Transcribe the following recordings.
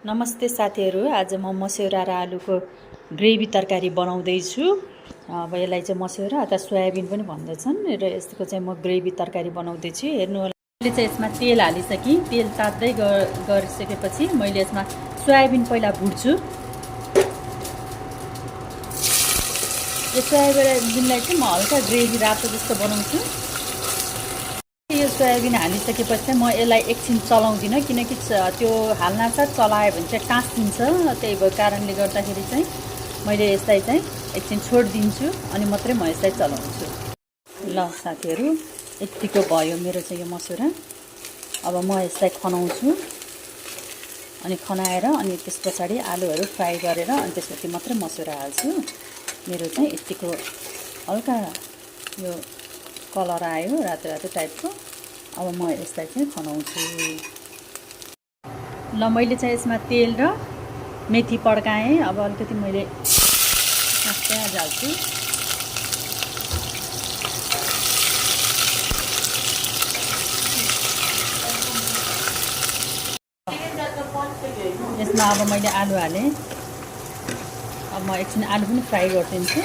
नमस्ते साथीहरू, आज म मस्यौरा र आलुको ग्रेभी तरकारी बनाउँदैछु। अब यसलाई चाहिँ मस्यौरा अथवा सोयाबिन पनि भन्दछन् र यसको चाहिँ म ग्रेभी तरकारी बनाउँदैछु। हेर्नु होला, मैले चाहिँ यसमा तेल हालिसकेँ। तेल तात्दै गरिसकेपछि मैले यसमा सोयाबिन पहिला भुट्छु। यो सोयाबिनलाई चाहिँ म हल्का ग्रेभी रातो जस्तो बनाउँछु। यो सोयाबिन हालिसकेपछि चाहिँ म यसलाई एकछिन चलाउँदिनँ, किनकि त्यो हाल्नासाथ चलायो भने चाहिँ टाँसिन्छ। त्यही भएको कारणले गर्दाखेरि चाहिँ मैले यसलाई चाहिँ एकछिन छोडिदिन्छु अनि मात्रै म यसलाई चलाउँछु। ल साथीहरू, यतिको भयो मेरो चाहिँ यो मस्यौरा। अब म यसलाई खनाउँछु अनि खनाएर अनि त्यस पछाडि आलुहरू फ्राई गरेर अनि त्यसपछि मात्रै मस्यौरा हाल्छु। मेरो चाहिँ यतिको हल्का यो कलर आयो, रातो रातो टाइपको। अब म यसलाई चाहिँ खनाउँछु। ल मैले चाहिँ यसमा तेल र मेथी पड्काएँ। अब अलिकति मैले प्याज हाल्छु। यसमा अब मैले आलु हालेँ। अब म एकछिन आलु पनि फ्राई गरिदिन्छु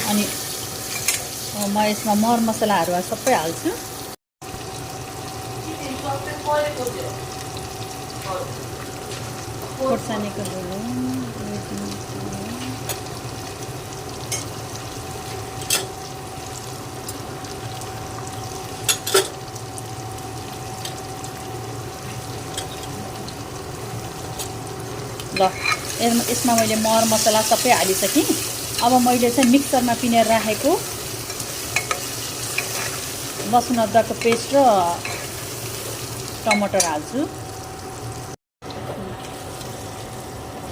अनि म यसमा मरमसलाहरू सबै हाल्छु। खोर्सानीको धुलो, ल यसमा मैले मरमसला सबै हालिसकेँ। अब मैले चाहिँ मिक्सरमा पिनेर राखेको लसुन अदुवाको पेस्ट र टमाटर हाल्छु।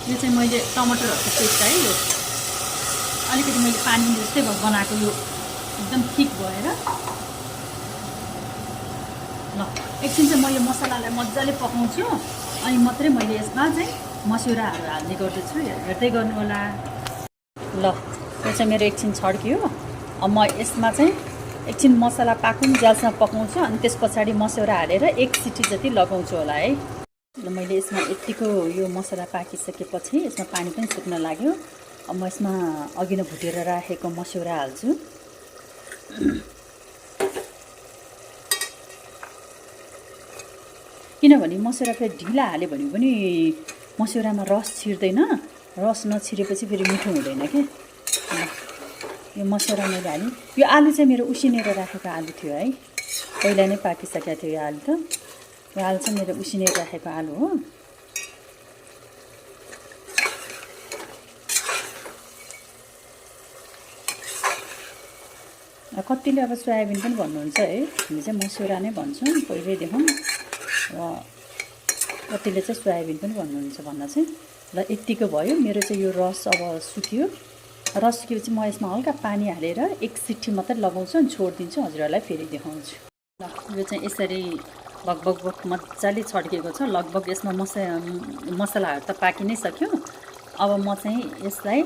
यो चाहिँ मैले टमाटरहरूको पेस्ट है, यो अलिकति मैले पानी जस्तै बनाएको, यो एकदम थिक भएर। ल एकछिन चाहिँ म यो मसलालाई मजाले पकाउँछु अनि मात्रै मैले यसमा चाहिँ मस्यौराहरू हाल्ने गर्दछु। हेर्दै गर्नु होला। ल यो चाहिँ मेरो एकछिन छड्कियो। अब म यसमा चाहिँ एकछिन मसला पाकुन् ज्यालसम्म पकाउँछु अनि त्यस पछाडि मस्यौरा हालेर एक सिटी जति लगाउँछु होला है। ल मैले यसमा यतिको यो मसला पाकिसकेपछि यसमा पानी पनि सुक्न लाग्यो। अब म यसमा अघि नै भुटेर राखेको मस्यौरा हाल्छु। किनभने मस्यौरा फेरि ढिला हाल्यो भने पनि मस्यौरामा रस छिर्दैन। रस नछिरेपछि फेरि मिठो हुँदैन के। यो मस्यौरा मैले हालेँ। यो आलु चाहिँ मेरो उसिनेर राखेको आलु थियो है, पहिला नै पाकिसकेको थियो यो आलु त। यो आलु चाहिँ मेरो उसिनेर राखेको आलु हो। कतिले अब सोयाबिन पनि भन्नुहुन्छ है, हामी चाहिँ मस्यौरा नै भन्छौँ पहिल्यैदेखि। र कतिले चाहिँ सोयाबिन पनि भन्नुहुन्छ भन्न चाहिँ। ल यतिको भयो मेरो चाहिँ यो रस। अब सुक्यो। रस सुकेपछि म यसमा हल्का पानी हालेर एक सिटी मात्रै लगाउँछु अनि छोडिदिन्छु। हजुरहरूलाई फेरि देखाउँछु। ल यो चाहिँ यसरी बगबग मजाले छड्किएको छ। लगभग यसमा मसलाहरू त पाकि नै सक्यो। अब म चाहिँ यसलाई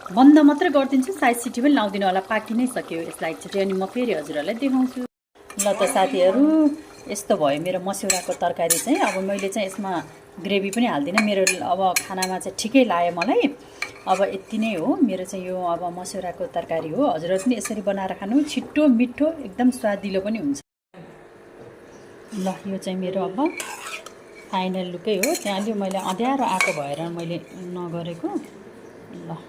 बन्द मात्रै गरिदिन्छु, साइड सिटी पनि लाउँदिनँ होला, पाकि नै सक्यो यसलाई एकचोटि। अनि म फेरि हजुरहरूलाई देखाउँछु। ल त साथीहरू, यस्तो भयो मेरो मस्यौराको तरकारी चाहिँ। अब मैले चाहिँ यसमा ग्रेभी पनि हाल्दिनँ, मेरो अब खानामा चाहिँ ठिकै लाग्यो मलाई। अब यति नै हो मेरो चाहिँ यो अब मस्यौराको तरकारी हो। हजुरहरू पनि यसरी बनाएर खानु, छिट्टो मिठो एकदम स्वादिलो पनि हुन्छ। ल यो चाहिँ मेरो अब फाइनल लुकै हो। त्यहाँ अलि मैले अँध्यारो आएको भएर मैले नगरेको। ल